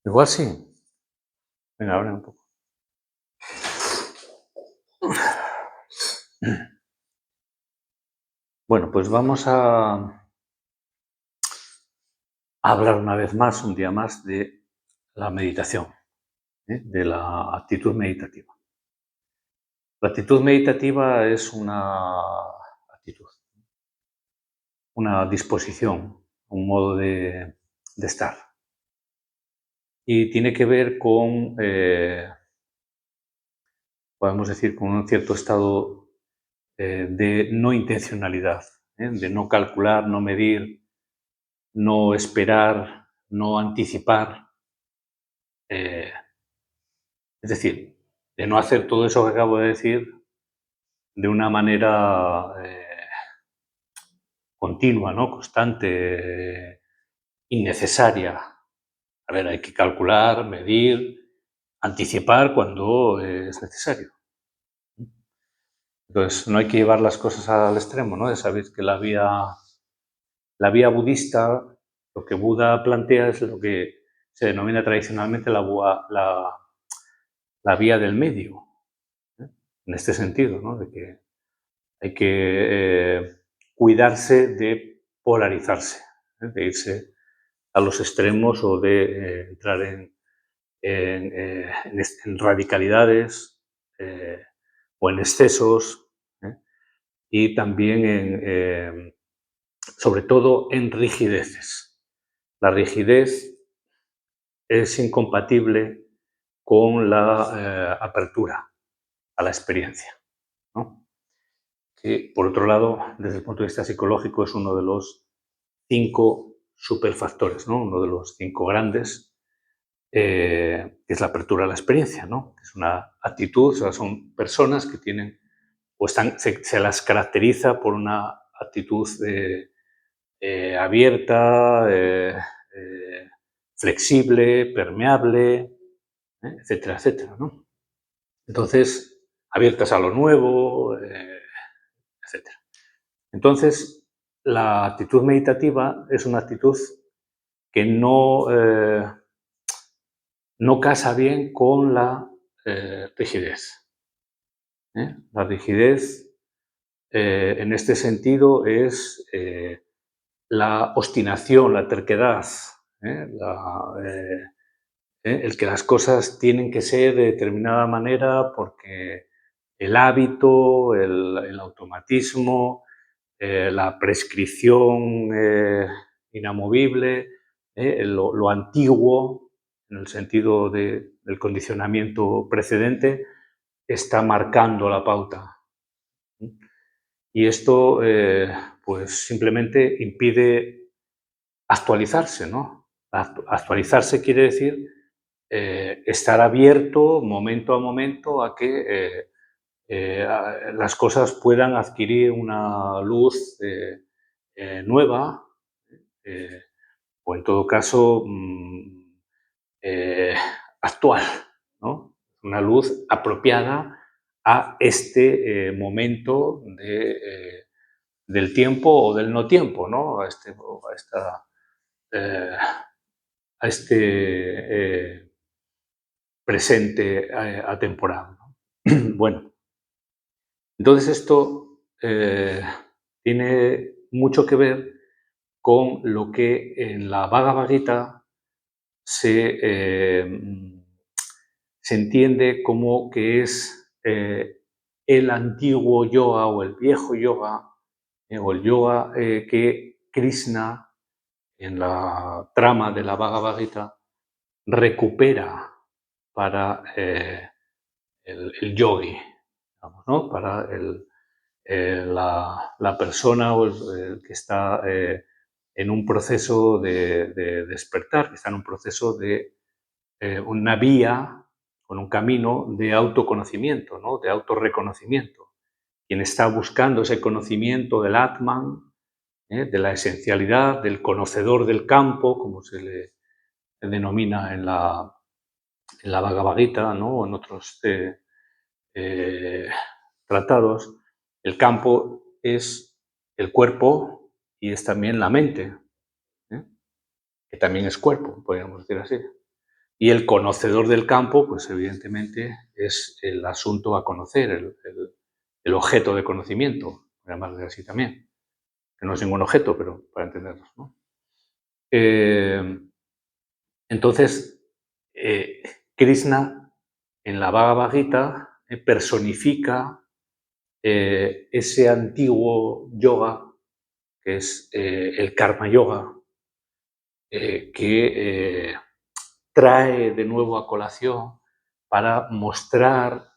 Igual sí. Venga, abre un poco. Bueno, pues vamos a hablar una vez más, un día más, de la meditación, de la actitud meditativa. La actitud meditativa es una actitud, una disposición, un modo de estar. Y tiene que ver con, podemos decir, con un cierto estado de no intencionalidad, de no calcular, no medir, no esperar, no anticipar. Es decir, de no hacer todo eso que acabo de decir de una manera continua, ¿no? Constante, innecesaria. A ver, hay que calcular, medir, anticipar cuando es necesario. Entonces, no hay que llevar las cosas al extremo, ¿no? Sabéis que la vía budista, lo que Buda plantea es lo que se denomina tradicionalmente la vía del medio, ¿eh? En este sentido, ¿no? De que hay que cuidarse de polarizarse, de irse a los extremos o de entrar en radicalidades o en excesos, y también sobre todo en rigideces. La rigidez es incompatible con la apertura a la experiencia, ¿no? Que, por otro lado, desde el punto de vista psicológico, es uno de los 5 superfactores, ¿no? Uno de los 5 grandes, que es la apertura a la experiencia, ¿no? Es una actitud, o sea, son personas que tienen, o se las caracteriza por una actitud abierta, flexible, permeable, etcétera, etcétera, ¿no? Entonces, abiertas a lo nuevo, etcétera. Entonces, la actitud meditativa es una actitud que no casa bien con la rigidez. La rigidez, en este sentido, es la obstinación, la terquedad, el que las cosas tienen que ser de determinada manera porque el hábito, el automatismo, la prescripción inamovible, lo antiguo, en el sentido del condicionamiento precedente, está marcando la pauta. Y esto, pues simplemente impide actualizarse, ¿no? Actualizarse quiere decir estar abierto momento a momento a que las cosas puedan adquirir una luz nueva, eh, o en todo caso actual, ¿no? Una luz apropiada a este momento del tiempo o del no tiempo, ¿no? Eh, a este presente atemporal, ¿no? Bueno, entonces esto tiene mucho que ver con lo que en la Bhagavad Gita se entiende como que es el antiguo yoga o el viejo yoga, o el yoga que Krishna, en la trama de la Bhagavad Gita, recupera para el yogi, digamos, ¿no? Para la persona o el que está en un proceso de despertar, que está en un proceso de una vía, con un camino de autoconocimiento, ¿no? De autorreconocimiento. Quien está buscando ese conocimiento del Atman, de la esencialidad, del conocedor del campo, como se le denomina en la Bhagavad Gita, ¿no? O en otros tratados, el campo es el cuerpo y es también la mente, ¿eh? Que también es cuerpo, podríamos decir así. Y el conocedor del campo, pues evidentemente es el asunto a conocer, el objeto de conocimiento, llamarle así también, que no es ningún objeto, pero para entendernos, ¿no? Entonces, Krishna en la Bhagavad Gita personifica ese antiguo yoga, que es el karma yoga, que trae de nuevo a colación para mostrar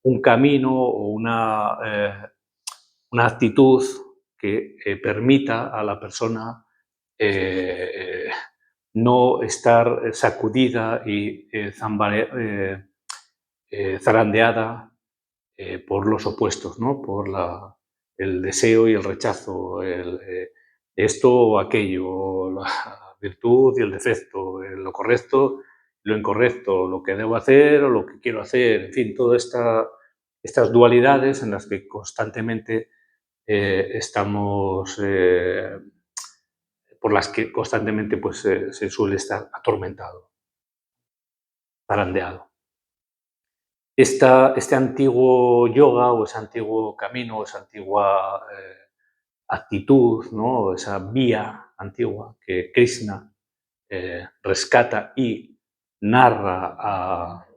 un camino o una actitud que permita a la persona no estar sacudida y zarandeada por los opuestos, ¿no? Por el deseo y el rechazo, esto o aquello, la virtud y el defecto, lo correcto y lo incorrecto, lo que debo hacer o lo que quiero hacer, en fin, todas estas dualidades en las que constantemente estamos, por las que constantemente pues, se suele estar atormentado, zarandeado. Este antiguo yoga o ese antiguo camino, esa antigua actitud, ¿no? Esa vía antigua que Krishna rescata y narra a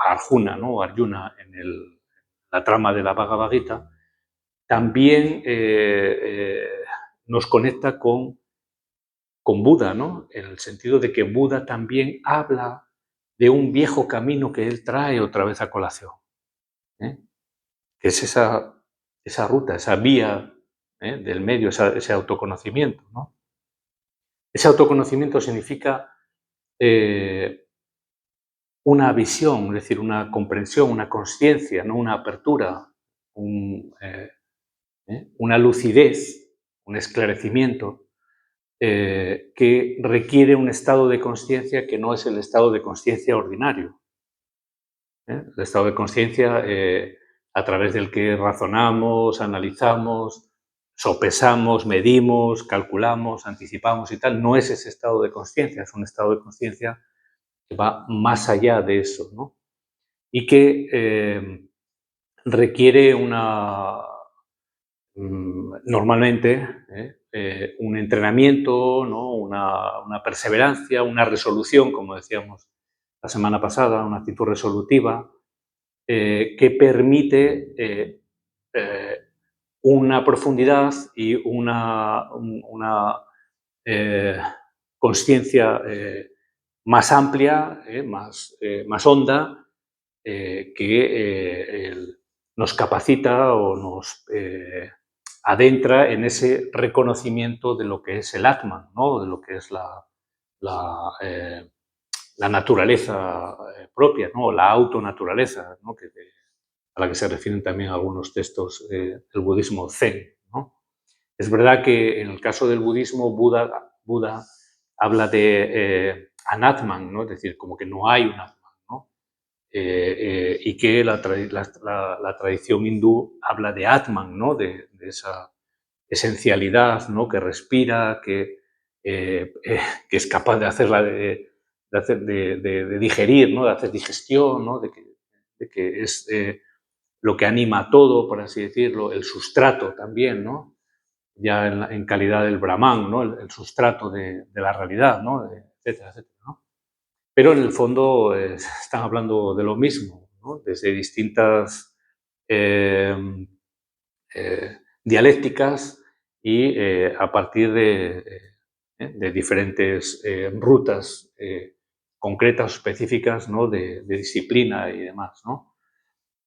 Arjuna, ¿no? Arjuna en la trama de la Bhagavad Gita, también nos conecta con Buda, ¿no? En el sentido de que Buda también habla de un viejo camino que él trae otra vez a colación, ¿eh? Que es esa ruta, esa vía del medio, ese autoconocimiento, ¿no? Ese autoconocimiento significa una visión, es decir, una comprensión, una consciencia, ¿no? Una apertura, una lucidez, un esclarecimiento que requiere un estado de conciencia que no es el estado de conciencia ordinario. El estado de conciencia a través del que razonamos, analizamos, sopesamos, medimos, calculamos, anticipamos y tal, no es ese estado de conciencia, es un estado de conciencia que va más allá de eso, ¿no? Y que requiere normalmente un entrenamiento, ¿no? una perseverancia, una resolución, como decíamos la semana pasada, una actitud resolutiva, que permite una profundidad y una consciencia más amplia, más honda, que nos capacita o nos adentra en ese reconocimiento de lo que es el Atman, ¿no? De lo que es la naturaleza propia, ¿no? La autonaturaleza, ¿no? A la que se refieren también algunos textos del budismo zen, ¿no? Es verdad que en el caso del budismo, Buda habla de anatman, ¿no? Es decir, como que no hay un atman, ¿no? Y que la tradición hindú habla de atman, ¿no? De esa esencialidad, ¿no? Que respira, que es capaz de hacerla de digerir, ¿no? De hacer digestión, ¿no? De que es lo que anima todo, por así decirlo, el sustrato también, ¿no? Ya en calidad del Brahman, ¿no? El sustrato de la realidad, ¿no? Etcétera, etcétera, ¿no? Pero en el fondo están hablando de lo mismo, ¿no? Desde distintas dialécticas y a partir de diferentes rutas concretas, específicas, ¿no? De disciplina y demás, ¿no?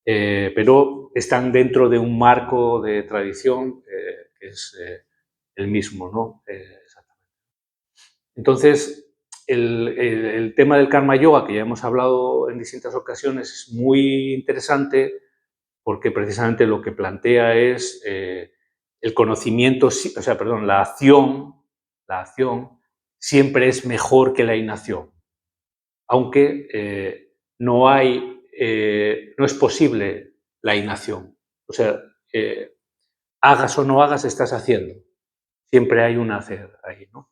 Pero están dentro de un marco de tradición que es el mismo, ¿no? Exactamente. Entonces, el tema del karma yoga, que ya hemos hablado en distintas ocasiones, es muy interesante porque precisamente lo que plantea es el conocimiento, o sea, perdón, la acción siempre es mejor que la inacción, aunque no es posible la inacción. O sea, hagas o no hagas, estás haciendo. Siempre hay un hacer ahí, ¿no?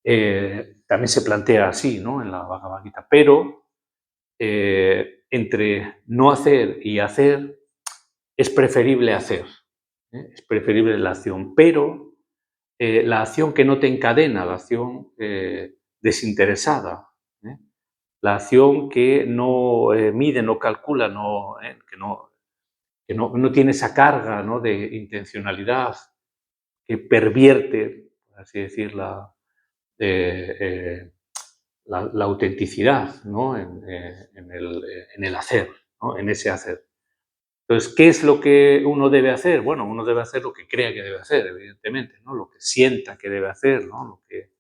También se plantea así, ¿no?, en la Bhagavad Gita, pero entre no hacer y hacer es preferible hacer, es preferible la acción, pero la acción que no te encadena, la acción desinteresada, ¿eh? La acción que no mide, no calcula, que no tiene esa carga, ¿no?, de intencionalidad, que pervierte, por así decir, eh, eh, la autenticidad, ¿no?, en el hacer, ¿no?, en ese hacer. Entonces, ¿qué es lo que uno debe hacer? Bueno, uno debe hacer lo que crea que debe hacer, evidentemente, ¿no?, lo que sienta que debe hacer, ¿no?, lo que,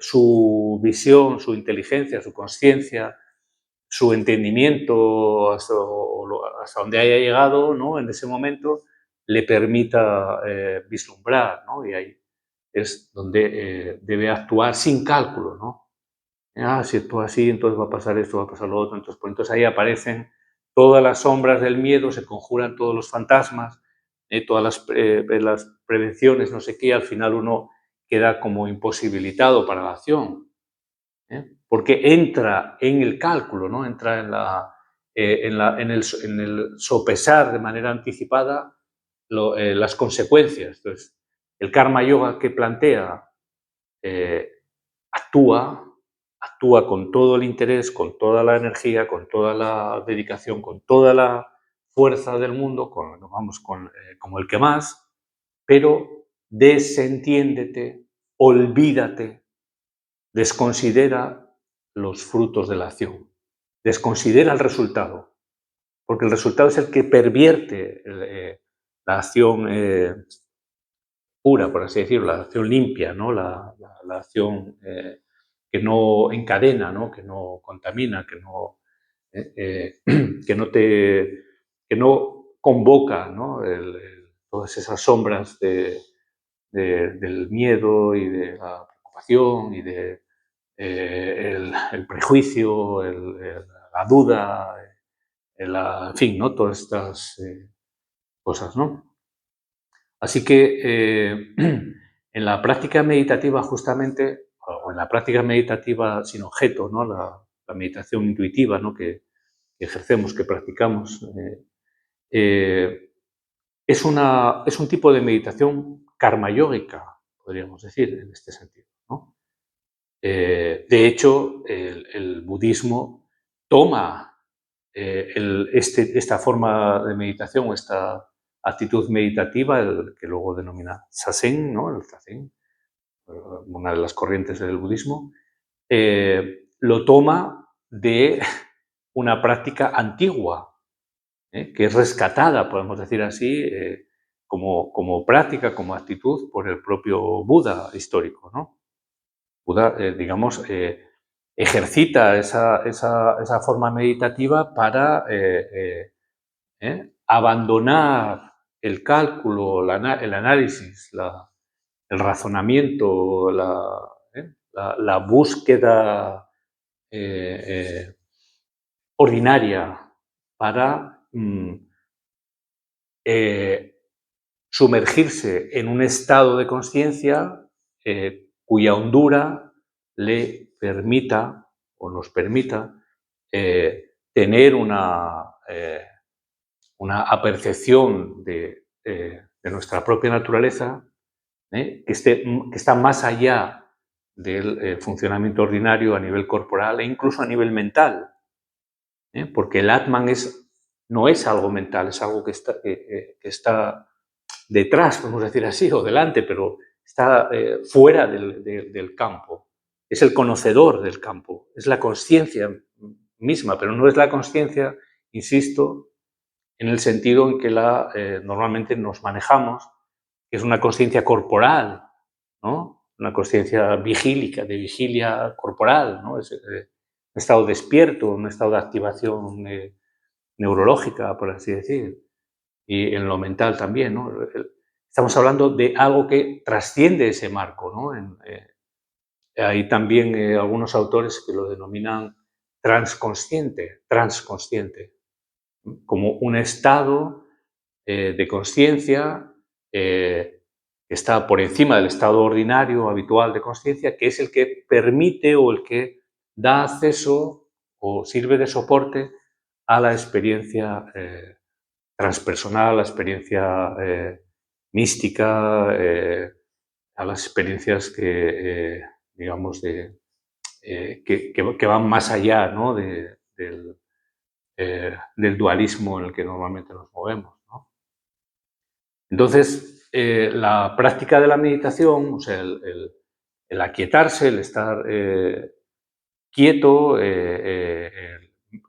su visión, su inteligencia, su consciencia, su entendimiento hasta donde haya llegado, ¿no?, en ese momento, le permita vislumbrar, ¿no?, y ahí es donde debe actuar sin cálculo, ¿no? Si actúa así, entonces va a pasar esto, va a pasar lo otro. Entonces ahí aparecen todas las sombras del miedo, se conjuran todos los fantasmas, todas las prevenciones, no sé qué, al final uno queda como imposibilitado para la acción, porque entra en el cálculo, ¿no?, entra en el sopesar de manera anticipada las consecuencias. Entonces, el karma yoga que plantea eh, actúa, actúa con todo el interés, con toda la energía, con toda la dedicación, con toda la fuerza del mundo, como el que más, pero desentiéndete, olvídate, desconsidera los frutos de la acción, desconsidera el resultado, porque el resultado es el que pervierte la acción pura, por así decirlo, la acción limpia, ¿no?, la acción que no encadena, ¿no?, que no contamina, que no te que no convoca, ¿no?, todas esas sombras del miedo y de la preocupación y de el prejuicio, la duda, en fin, ¿no?, todas estas cosas, ¿no? Así que en la práctica meditativa justamente, o en la práctica meditativa sin objeto, ¿no?, la meditación intuitiva, ¿no?, que ejercemos, que practicamos, es un tipo de meditación karma yógica, podríamos decir, en este sentido, ¿no? De hecho, el budismo toma esta forma de meditación o esta actitud meditativa, que luego denomina Zazen, ¿no?, el Zazen, una de las corrientes del budismo, lo toma de una práctica antigua, que es rescatada, podemos decir así, como práctica, como actitud por el propio Buda histórico, ¿no? Buda, digamos, ejercita esa forma meditativa para abandonar el cálculo, el análisis, el razonamiento, la búsqueda eh, eh, ordinaria para eh, sumergirse en un estado de conciencia cuya hondura le permita o nos permita tener una apercepción de nuestra propia naturaleza que está más allá del funcionamiento ordinario a nivel corporal e incluso a nivel mental, porque el Atman no es algo mental, es algo que está detrás, podemos decir así, o delante, pero está fuera del campo. Es el conocedor del campo, es la conciencia misma, pero no es la conciencia, insisto, en el sentido en que normalmente nos manejamos, que es una conciencia corporal, ¿no?, una conciencia vigílica, de vigilia corporal, ¿no?, es un estado despierto, un estado de activación neurológica, por así decir, y en lo mental también, ¿no? Estamos hablando de algo que trasciende ese marco, ¿no? Hay también algunos autores que lo denominan transconsciente, como un estado de conciencia que está por encima del estado ordinario, habitual de conciencia, que es el que permite o el que da acceso o sirve de soporte a la experiencia transpersonal, a la experiencia mística, a las experiencias que, digamos, que van más allá, ¿no? Del dualismo en el que normalmente nos movemos, ¿no? Entonces, la práctica de la meditación, o sea, el aquietarse, el estar quieto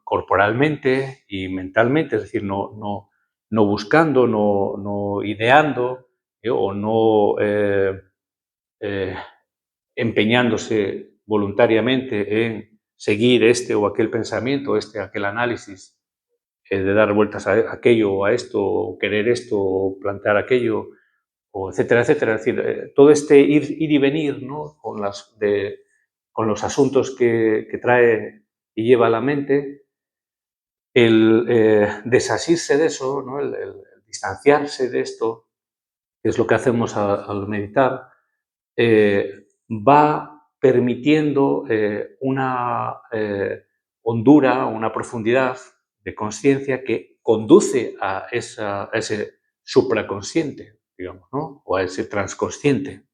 corporalmente y mentalmente, es decir, no buscando, no ideando o no empeñándose voluntariamente en seguir este o aquel pensamiento, este o aquel análisis, de dar vueltas a aquello o a esto, o querer esto, o plantear aquello, o etcétera, etcétera. Es decir, todo este ir y venir, ¿no? con los asuntos que trae y lleva a la mente, el desasirse de eso, ¿no? El distanciarse de esto, que es lo que hacemos al meditar, va permitiendo una hondura, una profundidad de conciencia que conduce a ese supraconsciente, digamos, ¿no? O a ese transconsciente,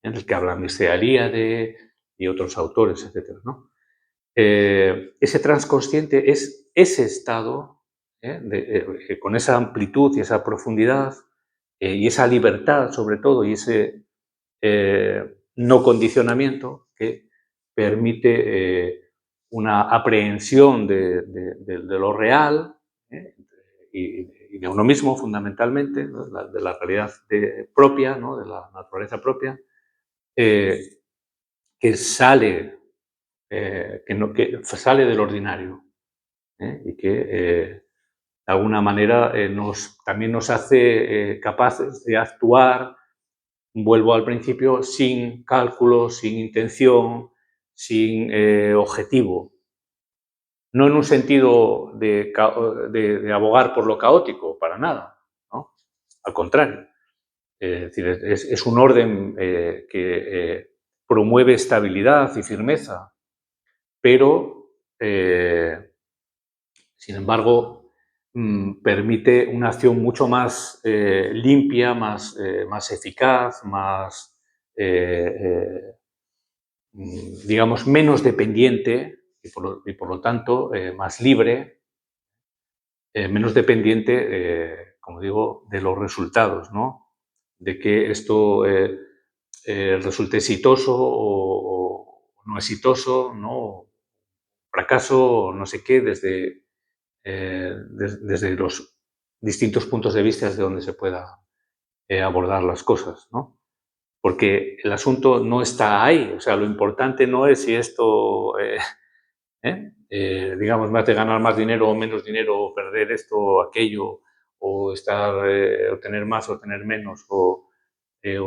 en el que habla Mircea Eliade y otros autores, etcétera, ¿no? Ese transconsciente es ese estado con esa amplitud y esa profundidad y esa libertad, sobre todo, y ese no condicionamiento que permite una aprehensión de lo real ¿eh? y de uno mismo, fundamentalmente, ¿no? De la realidad propia, ¿no? De la naturaleza propia, eh, que sale que sale del ordinario y que de alguna manera también nos hace capaces de actuar, vuelvo al principio, sin cálculo, sin intención, sin objetivo. No en un sentido de abogar por lo caótico, para nada, ¿no? Al contrario. Es decir, es un orden que promueve estabilidad y firmeza, pero sin embargo, permite una acción mucho más limpia, más eficaz, más, digamos, menos dependiente y por lo tanto más libre, menos dependiente, como digo, de los resultados, ¿no? De que esto resulte exitoso o no exitoso, ¿no? Fracaso, no sé qué, desde los distintos puntos de vista desde donde se pueda abordar las cosas, ¿no? Porque el asunto no está ahí, o sea, lo importante no es si esto, digamos, me hace ganar más dinero o menos dinero, o perder esto o aquello, o o tener más o tener menos, o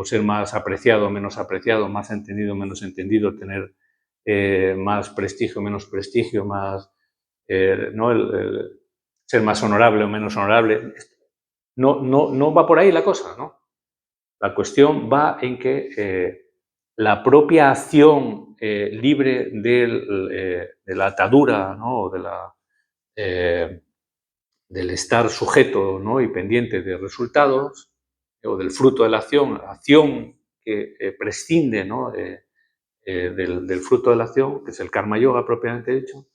ser más apreciado o menos apreciado, más entendido o menos entendido, tener más prestigio o menos prestigio, ¿no? Ser más honorable o menos honorable. No va por ahí la cosa, ¿no? La cuestión va en que la propia acción libre de la atadura, ¿no? Del estar sujeto, ¿no? Y pendiente de resultados, o del fruto de la acción que prescinde, ¿no? Del fruto de la acción, que es el karma yoga propiamente dicho,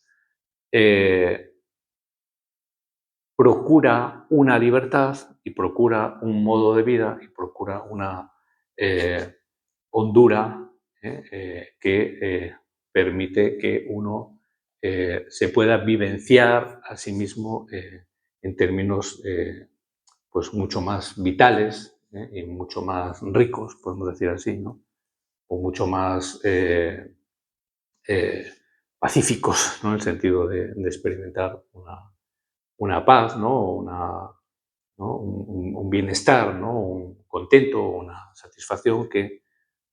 procura una libertad y procura un modo de vida y procura una hondura que permite que uno se pueda vivenciar a sí mismo en términos pues mucho más vitales y mucho más ricos, podemos decir así, ¿no? O mucho más eh, pacíficos, ¿no? En el sentido de experimentar una paz, ¿no? ¿No? Un bienestar, ¿no? Un contento, una satisfacción que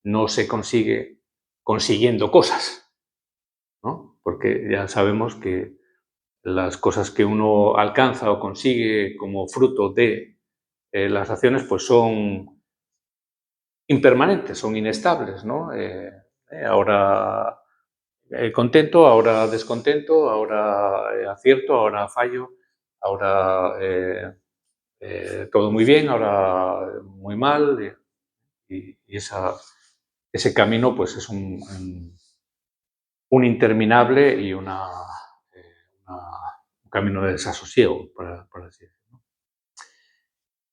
no se consigue consiguiendo cosas, ¿no? Porque ya sabemos que las cosas que uno alcanza o consigue como fruto de las acciones, pues son impermanentes, son inestables, ¿no? Ahora contento, ahora descontento, ahora acierto, ahora fallo, ahora todo muy bien, ahora muy mal. Y ese camino pues es un interminable y un camino de desasosiego, por así decirlo.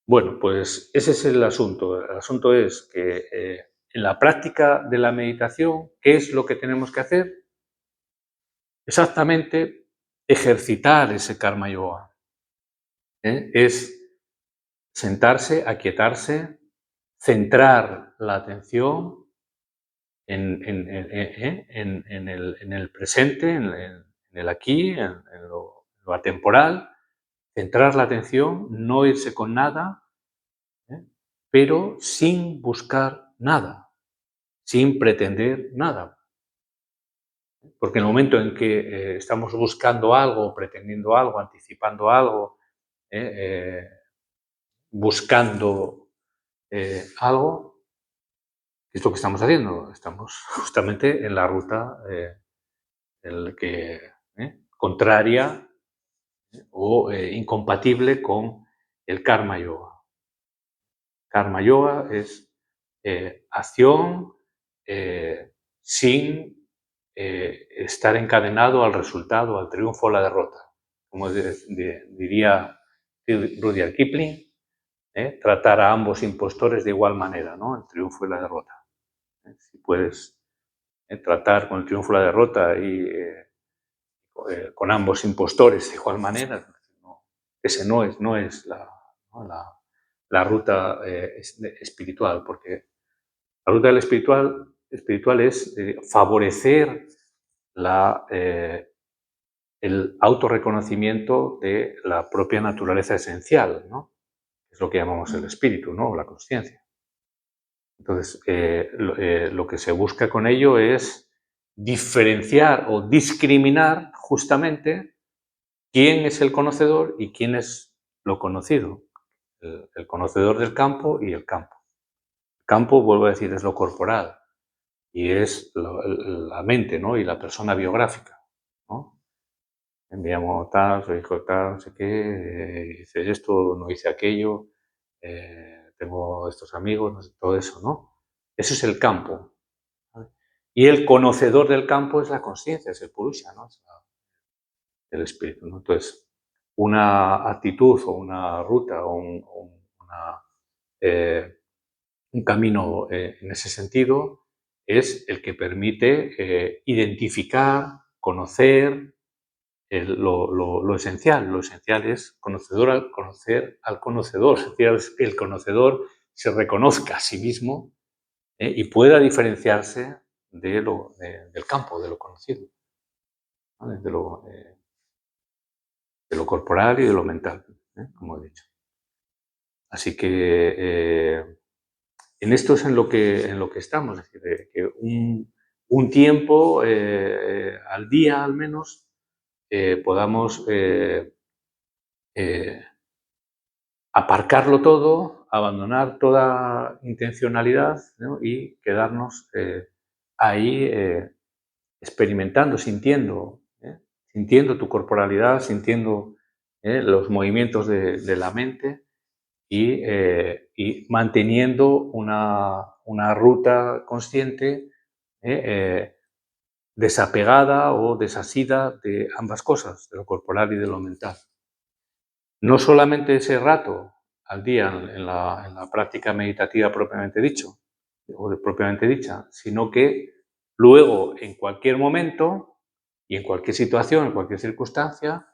Bueno, pues ese es el asunto. El asunto es que en la práctica de la meditación, ¿qué es lo que tenemos que hacer? Exactamente ejercitar ese karma yoga. Es sentarse, aquietarse, centrar la atención en el presente, en el aquí, en lo atemporal, centrar la atención, no irse con nada, ¿eh? Pero sin buscar nada, sin pretender nada. Porque en el momento en que estamos buscando algo, pretendiendo algo, anticipando algo, buscando algo, ¿qué es lo que estamos haciendo? Estamos justamente en la ruta contraria o incompatible con el karma yoga. Karma yoga es acción sin estar encadenado al resultado, al triunfo o la derrota. Como diría Rudyard Kipling, tratar a ambos impostores de igual manera, ¿no? El triunfo y la derrota. Si puedes tratar con el triunfo y la derrota y con ambos impostores de igual manera, ese no es la ruta espiritual, porque la ruta del espiritual es favorecer el autorreconocimiento de la propia naturaleza esencial, ¿no? Es lo que llamamos el espíritu, ¿no? O la consciencia. Entonces, lo que se busca con ello es diferenciar o discriminar justamente quién es el conocedor y quién es lo conocido. El conocedor del campo y el campo. El campo, vuelvo a decir, es lo corporal y es la mente, ¿no? Y la persona biográfica, ¿no? Me llamo tal, soy hijo de tal, no sé qué, hice esto, no hice aquello, tengo estos amigos, no sé, todo eso, ¿no? Eso es el campo. ¿Vale? Y el conocedor del campo es la consciencia, es el purusha, ¿no? Es el espíritu, ¿no? Entonces, una actitud o una ruta o eh, un camino en ese sentido es el que permite identificar, conocer lo esencial. Lo esencial es conocer al conocedor, es decir, el conocedor se reconozca a sí mismo y pueda diferenciarse del campo, de lo conocido, ¿vale? De lo corporal y de lo mental, como he dicho. Así que en esto es en lo que estamos, es decir, que un tiempo al día al menos podamos aparcarlo todo, abandonar toda intencionalidad, ¿no? Y quedarnos ahí experimentando, sintiendo tu corporalidad, sintiendo los movimientos de la mente y manteniendo una ruta consciente desapegada o desasida de ambas cosas, de lo corporal y de lo mental. No solamente ese rato al día en la práctica meditativa propiamente dicho, o propiamente dicha, sino que luego en cualquier momento y en cualquier situación, en cualquier circunstancia,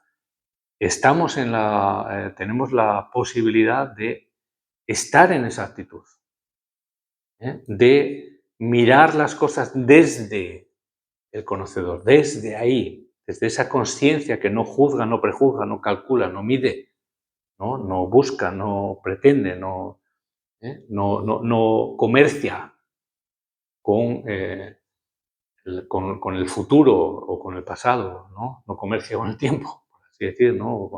tenemos la posibilidad de estar en esa actitud, de mirar las cosas desde el conocedor, desde ahí, desde esa conciencia que no juzga, no prejuzga, no calcula, no mide, no busca, no pretende, no comercia con, con el futuro o con el pasado, no comercia con el tiempo, por así decir, o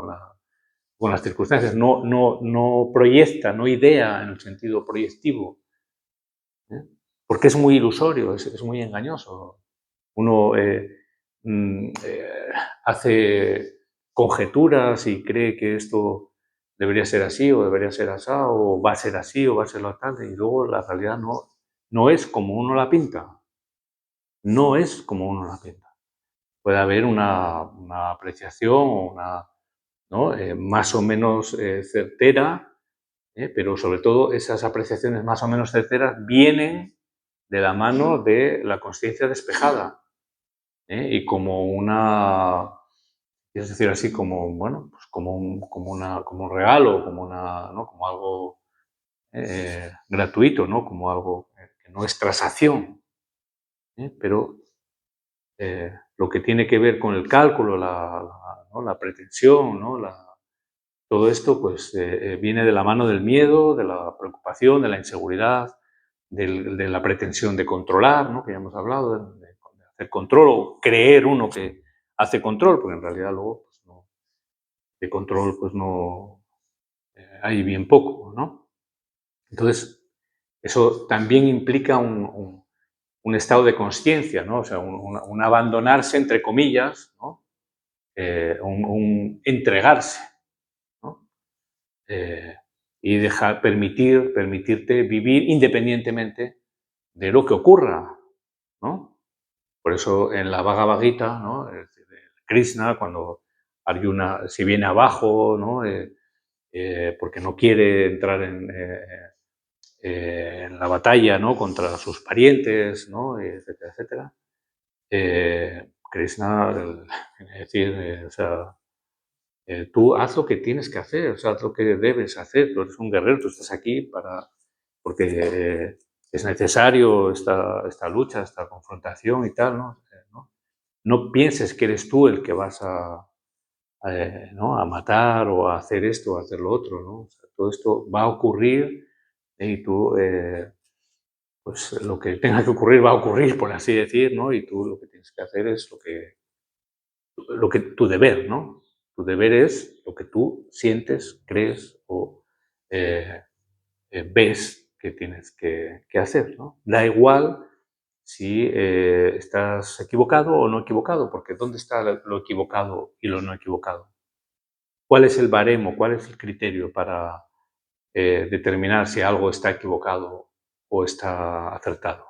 con las circunstancias, no proyecta, no idea en el sentido proyectivo, porque es muy ilusorio, es muy engañoso. Uno hace conjeturas y cree que esto debería ser así o debería ser así o va a ser así o va a ser lo tal, y luego la realidad no es como uno la pinta. No es como uno la pinta. Puede haber una apreciación o ¿no? Más o menos certera, pero sobre todo esas apreciaciones más o menos certeras vienen de la mano de la consciencia despejada, y como es decir, así como, bueno, pues como un regalo, ¿no? Como algo gratuito, ¿no? Como algo que no es transacción, pero lo que tiene que ver con el cálculo, ¿no? La pretensión, ¿no? Todo esto pues viene de la mano del miedo, de la preocupación, de la inseguridad, de la pretensión de controlar, ¿no? Que ya hemos hablado, de hacer control o creer uno que hace control, porque en realidad luego pues, no, de control pues no hay bien poco, ¿no? Entonces, eso también implica un estado de conciencia, ¿no? O sea, un abandonarse, entre comillas, ¿no? Un entregarse, ¿no? Y permitirte vivir independientemente de lo que ocurra, ¿no? Por eso en la Bhagavad Gita, ¿no? Krishna, cuando Arjuna se viene abajo, ¿no? Porque no quiere entrar en la batalla, ¿no? Contra sus parientes, ¿no? Etcétera, etcétera. Krishna, es decir, o sea, tú haz lo que tienes que hacer, o sea, haz lo que debes hacer, tú eres un guerrero, tú estás aquí porque es necesario esta lucha, esta confrontación y tal, ¿no? No pienses que eres tú el que vas ¿no? a matar o a hacer esto o a hacer lo otro, ¿no? O sea, todo esto va a ocurrir y tú, pues lo que tenga que ocurrir va a ocurrir, por así decir, ¿no? Y tú lo que tienes que hacer es tu deber, ¿no? Tu deber es lo que tú sientes, crees o eh, ves que tienes que hacer, ¿no? Da igual si estás equivocado o no equivocado, porque ¿dónde está lo equivocado y lo no equivocado? ¿Cuál es el baremo, cuál es el criterio para determinar si algo está equivocado o está acertado?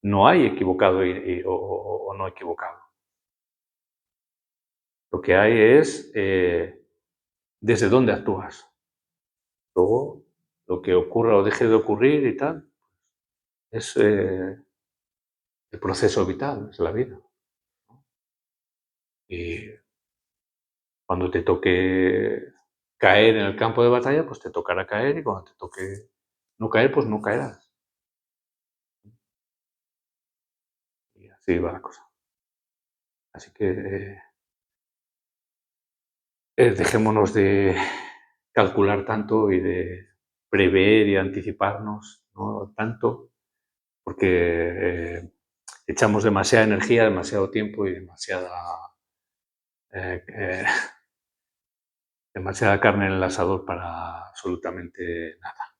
No hay equivocado o no equivocado. Lo que hay es desde dónde actúas. Luego, lo que ocurra o deje de ocurrir y tal, es el proceso vital, es la vida. Y cuando te toque caer en el campo de batalla, pues te tocará caer, y cuando te toque no caer, pues no caerás. Y así va la cosa. Así que dejémonos de calcular tanto y de prever y anticiparnos, ¿no? Tanto, porque echamos demasiada energía, demasiado tiempo y eh, eh, demasiada carne en el asador para absolutamente nada.